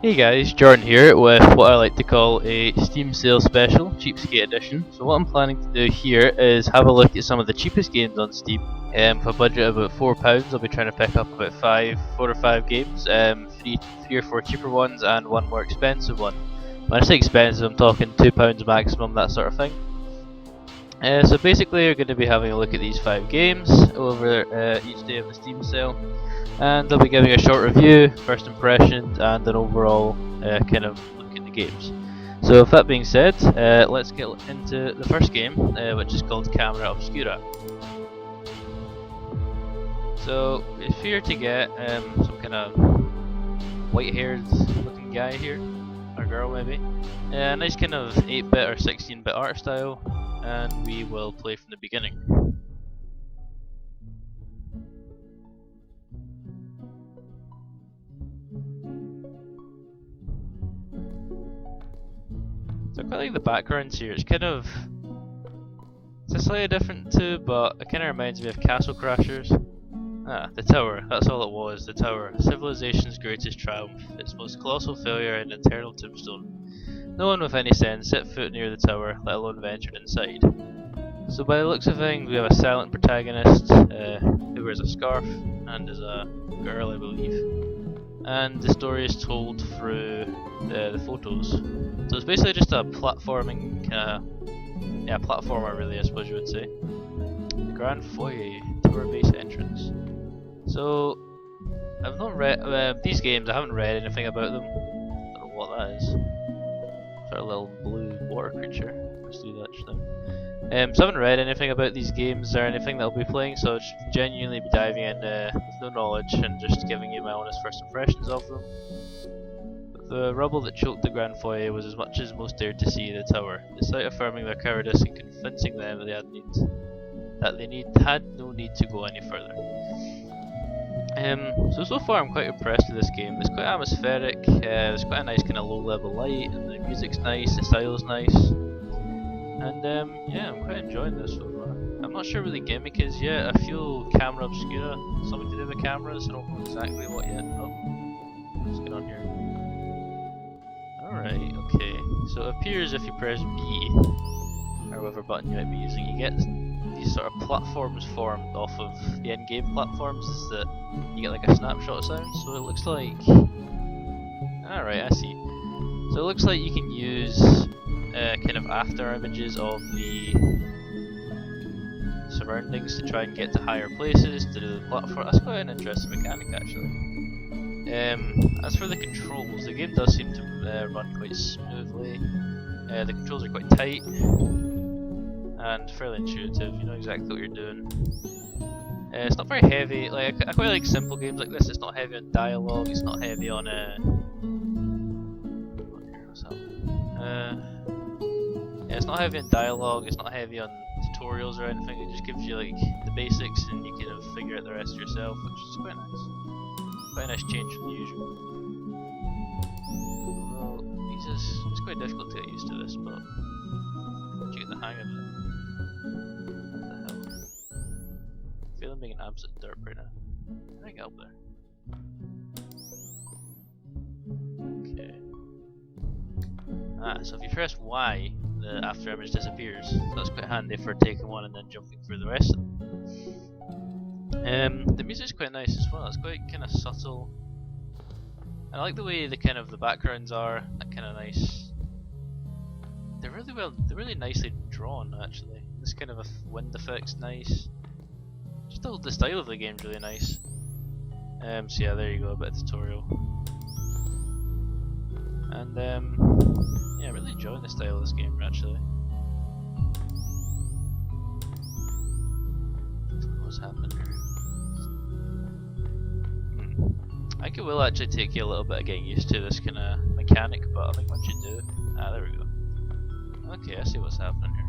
Hey guys, Jordan here with what I like to call a Steam Sale Special, Cheapskate Edition. So what I'm planning to do here is have a look at some of the cheapest games on Steam. For a budget of about £4, I'll be trying to pick up about 4 or 5 games, three or four cheaper ones and one more expensive one. When I say expensive, I'm talking £2 maximum, that sort of thing. So basically we're going to be having a look at these 5 games over each day of the Steam sale, and I'll be giving a short review, first impressions, and an overall kind of look at the games. So with that being said, let's get into the first game, which is called Camera Obscura. So if you're to get some kind of white-haired looking guy here, or girl maybe, a nice kind of 8-bit or 16-bit art style, and we will play from the beginning. So I quite like the backgrounds here. It's slightly different too, but it kind of reminds me of Castle Crashers. Ah, the tower. That's all it was. The tower. Civilization's greatest triumph. Its most colossal failure and eternal tombstone. No one with any sense set foot near the tower, let alone ventured inside. So by the looks of things, we have a silent protagonist who wears a scarf and is a girl, I believe. And the story is told through the photos. So it's basically just a platforming, platformer really, I suppose you would say. The Grand Foyer, tower base entrance. So I've not read these games. I haven't read anything about them. I don't know what that is. Sort of little blue water creature. Let's do that just now. So I haven't read anything about these games or anything that I'll be playing, so I'll just genuinely be diving in with no knowledge and just giving you my honest first impressions of them. The rubble that choked the Grand Foyer was as much as most dared to see the tower, despite affirming their cowardice and convincing them that they had no need to go any further. So far I'm quite impressed with this game. It's quite atmospheric, there's quite a nice kind of low level light, and the music's nice, the style's nice. And yeah, I'm quite enjoying this so far. I'm not sure what the gimmick is yet. I feel Camera Obscura, something to do with cameras, I don't know exactly what yet. Oh, let's get on here. Alright, okay. So it appears if you press B, or whatever button you might be using, you get these sort of platforms formed off of the end-game platforms that you get like a snapshot sound. So it looks like... Alright, I see. So it looks like you can use kind of after images of the surroundings to try and get to higher places to do the platform. That's quite an interesting mechanic actually. As for the controls, the game does seem to run quite smoothly. The controls are quite tight and fairly intuitive. You know exactly what you're doing. It's not very heavy. Like I quite like simple games like this. It's not heavy on dialogue. It's not heavy on it's not heavy on dialogue, it's not heavy on tutorials or anything, it just gives you like the basics and you kind of figure out the rest yourself, which is quite nice. Quite a nice change from the usual. Well, it's quite difficult to get used to this, but once you get the hang of it. What the hell? I feel I'm being an absolute derp right now. How do I get up there? Okay. So if you press Y, the after image disappears. So that's quite handy for taking one and then jumping through the rest of them. The music's quite nice as well. It's quite kind of subtle. I like the way the kind of the backgrounds are. That kind of nice. They're really nicely drawn actually. This kind of wind effect's nice. Just the style of the game's really nice. So yeah, there you go, a bit of tutorial. And yeah, I'm really enjoying the style of this game actually. What's happening here? I think it will actually take you a little bit of getting used to this kind of mechanic, but I think once you do, there we go. Okay, I see what's happening here.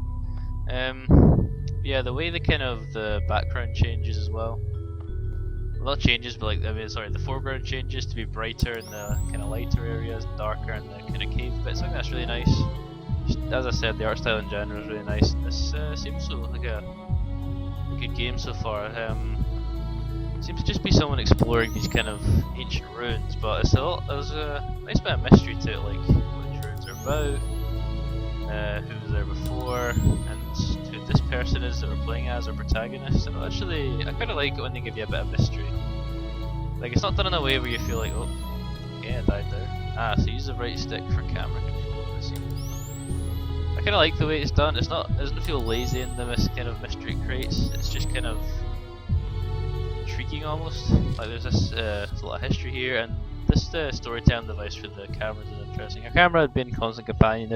Yeah, the way the kind of the background changes as well. Not changes, but like the foreground changes to be brighter in the kind of lighter areas, and darker in the kind of cave bits. I think that's really nice. Just, as I said, the art style in general is really nice. This seems to look like a good game so far. Seems to just be someone exploring these kind of ancient ruins, but there's nice bit of mystery to it, like which rooms are about, who was there before, and who this person is that we're playing as, our protagonist. And actually, I kind of like it when they give you a bit of mystery. Like, it's not done in a way where you feel like, oh, yeah, I died there. Ah, so use the right stick for camera control. I see. I kind of like the way it's done. It doesn't feel lazy in the kind of mystery it creates. It's just kind of intriguing almost. Like there's a lot of history here, and this storytelling device for the camera is interesting. Her camera had been constant companion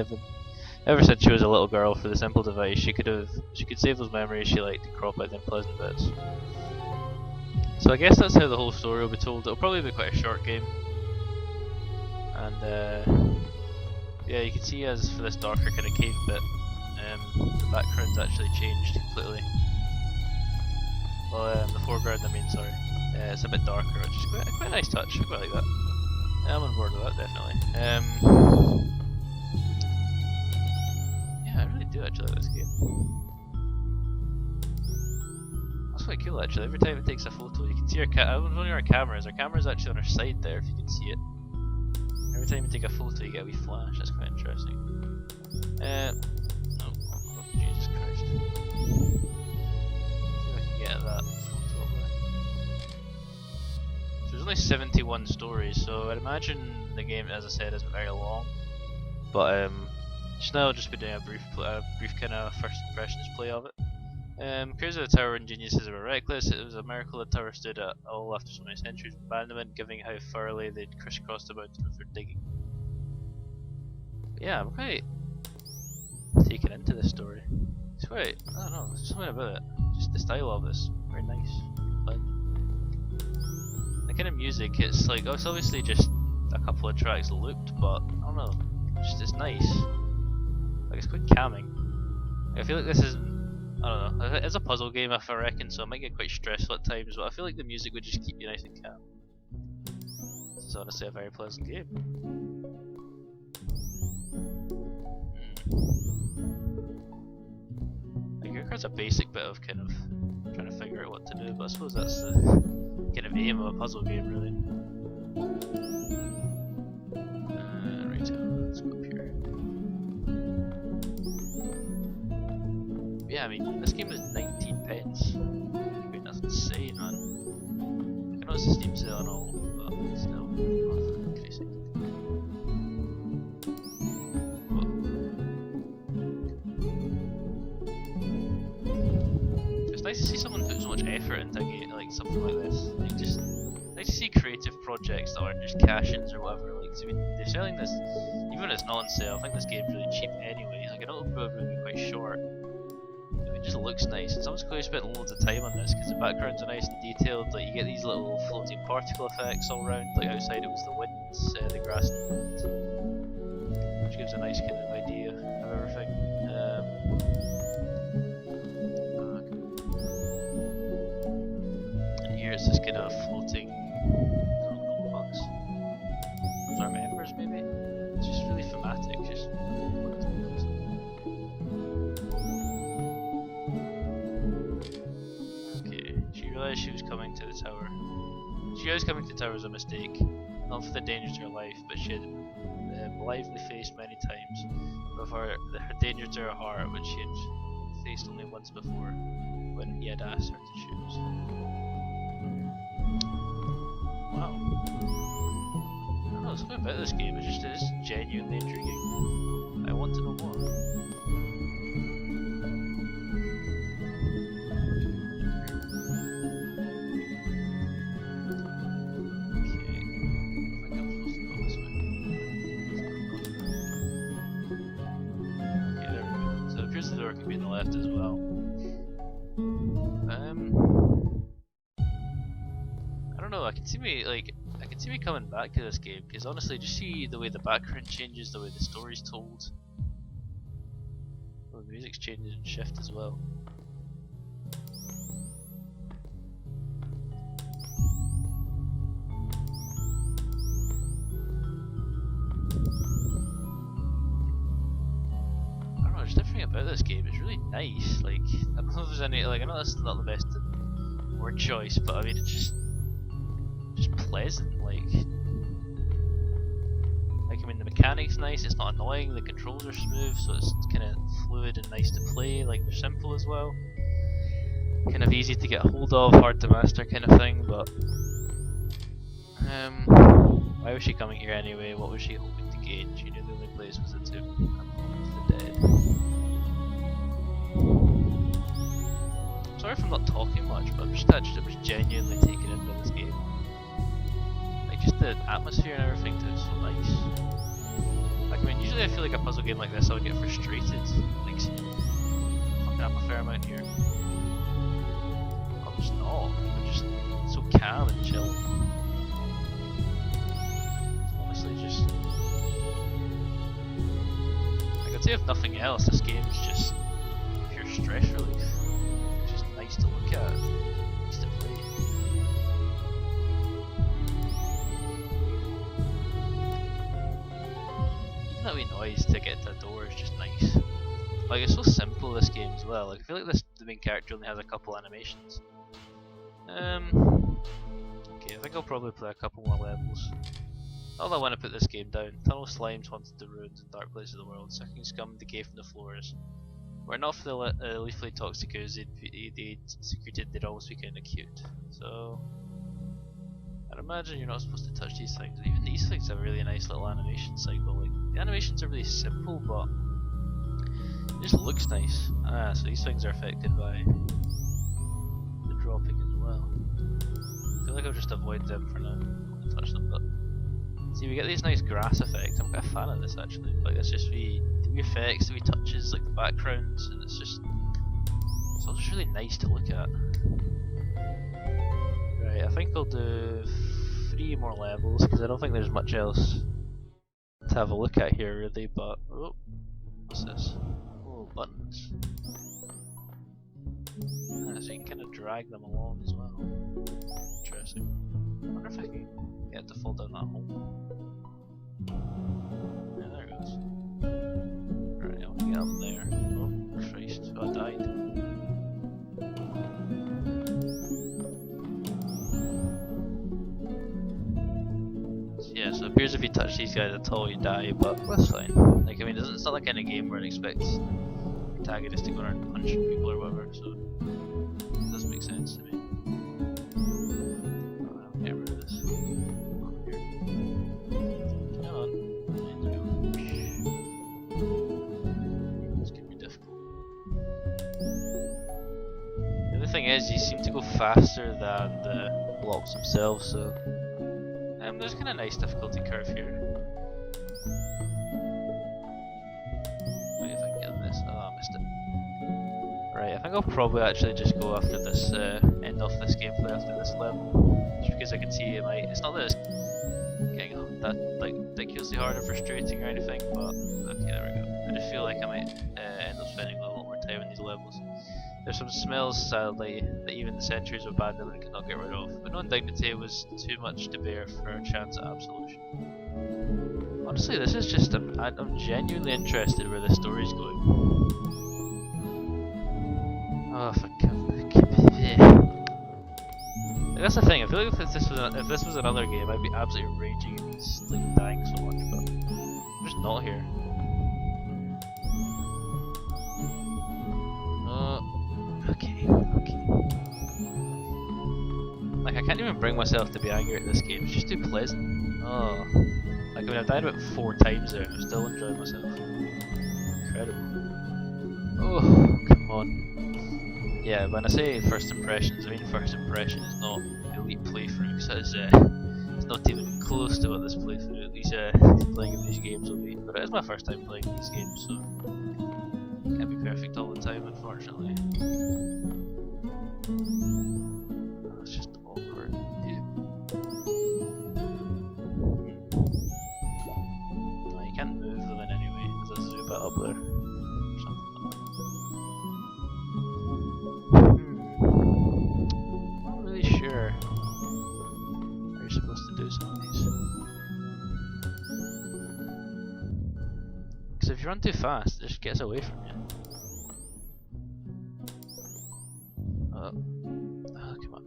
ever since she was a little girl. For the simple device, she could save those memories she liked and crop out the unpleasant bits. So I guess that's how the whole story will be told. It'll probably be quite a short game, and yeah, you can see as for this darker kind of cave bit, the background's actually changed completely. Well, the foreground, I mean, sorry. It's a bit darker, which is quite a nice touch. I quite like that. I'm on board with that, definitely. Yeah, I really do actually like this game. That's quite cool actually. Every time it takes a photo, you can see I don't know where our camera is. Our camera is actually on our side there, if you can see it. Every time you take a photo, you get a wee flash. That's quite interesting. Oh, Jesus Christ. See if I can get that photo over there. So there's only 71 stories, so I'd imagine the game, as I said, isn't very long. But just now I'll just be doing a brief kind of first impressions play of it. Creators of the tower and geniuses were reckless. It was a miracle the tower stood at all after so many centuries of abandonment, given how thoroughly they'd crisscrossed the mountain before digging. But yeah, I'm quite taken into this story. It's quite, I don't know, there's something about it. Just the style of this, very nice, fun. The kind of music, it's like, it's obviously just a couple of tracks looped, but I don't know, it's nice. Like, it's quite calming. Like, I feel like this is, I don't know, it's a puzzle game if I reckon, so it might get quite stressful at times, but I feel like the music would just keep you nice and calm. This is honestly a very pleasant game. Like, here's a basic bit of kind of trying to figure out what to do, but I suppose that's the kind of aim of a puzzle game, really. Right, let's go up here. Yeah, I mean, this game is 19 pence. I mean, that's insane, man. I know it's a Steam sale and all, but still, oh, crazy. It's nice to see someone put so much effort into a game, like something like this. Like, just nice to see creative projects that aren't just cash-ins or whatever. Like, 'cause I mean, they're selling this, even when it's not on sale. I think this game's really cheap anyway. Like, I know it'll probably be quite short. It just looks nice, and someone's clearly spent loads of time on this because the backgrounds are nice and detailed. Like, you get these little floating particle effects all around. Like, outside it was the wind, the grass, which gives a nice kind of idea of everything. And here it's just kind of floating. I don't know what those are, members maybe. It's just really thematic. Just. She was coming to the tower. She realized coming to the tower was a mistake, not for the danger to her life, but she had blithely faced many times, but for her danger to her heart, which she had faced only once before, when he had asked her to choose. Wow. I don't know, there's something about this game, it is genuinely intriguing. I want to know more. The door could be on the left as well. I don't know. I can see me coming back to this game because honestly, just see the way the background changes, the way the story's told. Oh, the music's changing and shift as well. There's everything about this game. It's really nice. Like, I don't know if there's any. Like, I know that's not the best word choice, but I mean, it's just pleasant. Like, mechanic's nice, it's not annoying, the controls are smooth, so it's kind of fluid and nice to play, like they're simple as well. Kind of easy to get a hold of, hard to master kind of thing, but why was she coming here anyway? What was she hoping to gain? She knew the only place was the tomb of the dead. I'm sorry if I'm not talking much, but I'm just genuinely taken in by this game. Like just the atmosphere and everything to it's so nice. Like I mean, usually I feel like a puzzle game like this I would get frustrated. Like fucking up a fair amount here. I'm just not. I'm just so calm and chill. Honestly, just like I'd say if nothing else, this game is just pure stress relief. It's just nice to look at, nice to play. Even that wee noise to get to the door is just nice. Like it's so simple this game as well. Like I feel like the main character only has a couple animations. Okay, I think I'll probably play a couple more levels. Not that I want to put this game down. Tunnel slimes haunted the ruins and dark places of the world, sucking scum decay from the floors. Were it not for the leafly toxic ooze they'd secreted, they'd always be kind of cute. So I'd imagine you're not supposed to touch these things. Even these things have a really nice little animation cycle. Like the animations are really simple, but it just looks nice. Ah, so these things are affected by the dropping as well. I feel like I'll just avoid them for now. I won't touch them, but see, we get these nice grass effects. I'm quite a fan of this actually. Like it's just the wee effects, the wee touches, like the backgrounds, and it's all just really nice to look at. Right, I think I'll do 3 more levels because I don't think there's much else to have a look at here really. But oh, what's this? Oh, buttons. Ah, so you can kind of drag them along as well. Interesting. I wonder if I can get it to fall down that hole. Yeah, there it goes. Right, I'll get up there. Oh, Christ, I died. So yeah, so it appears if you touch these guys at all you die, but that's fine. Like, I mean, it's not like in a game where it expects the protagonist to go around punching people or whatever, so it does make sense to me. Get rid of this. Come on. This can be difficult. The other thing is, you seem to go faster than the blocks themselves, so there's kind of nice difficulty curve here. Wait, if I can get this. Oh, I missed it. Right, I think I'll probably actually just go after this, end off this gameplay after this level. Just because I can see it might, it's not that it's getting that like ridiculously hard or frustrating or anything, but okay, there we go. I just feel like I might end up spending a lot more time in these levels. There's some smells, sadly, that even the centuries of abandonment cannot get rid of, but no indignity was too much to bear for a chance at absolution. Honestly, this is just, I'm genuinely interested where the story's going. Oh, that's the thing. I feel like if this was another game, I'd be absolutely raging and just like dying so much. But I'm just not here. Okay. Like I can't even bring myself to be angry at this game. It's just too pleasant. Oh, like I mean, I've died about 4 times there, and I'm still enjoying myself. Incredible. Oh, come on. Yeah, when I say first impressions, I mean first impression is not elite playthrough, because it's not even close to what this playthrough, at least playing of these games will be. But it is my first time playing these games, so it can't be perfect all the time, unfortunately. Oh, it's just awkward. Yeah. No, you can't move them in anyway, because this is a bit up there. Sure. How are you supposed to do some of these? Because if you run too fast, it just gets away from you. Oh, come on.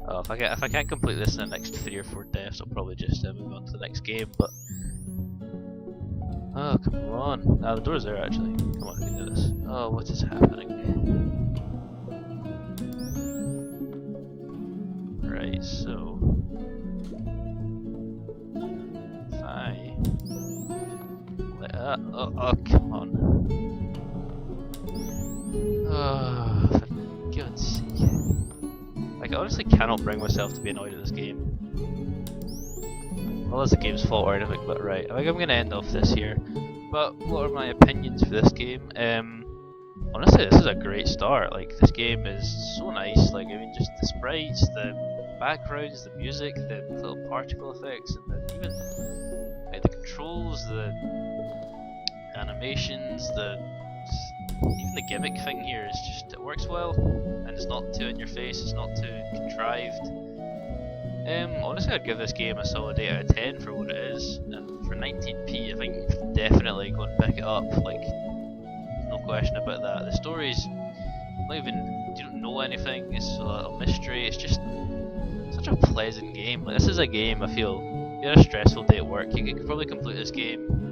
Oh, if I can't complete this in the next 3 or 4 deaths, I'll probably just move on to the next game. But Oh, come on. Ah, the door's there actually. Come on, we can do this. Oh, what is happening? Right, so... If I... oh, come on. Oh, for God's sake. Like, I honestly cannot bring myself to be annoyed at this game. Well, that's the game's fault or anything, but right. I think I'm going to end off this here. But what are my opinions for this game? Honestly, this is a great start. Like, this game is so nice. Like, I mean, just the sprites, the backgrounds, the music, the little particle effects, and even like, the controls, the animations, even the gimmick thing here is just, it works well, and it's not too in your face, it's not too contrived. Honestly, I'd give this game a solid 8 out of 10 for what it is, and for 19p, I think definitely go and pick it up. Like, no question about that. The story's not even, you don't know anything, it's a little mystery, it's just such a pleasant game. Like, this is a game I feel, if you had a stressful day at work, you could probably complete this game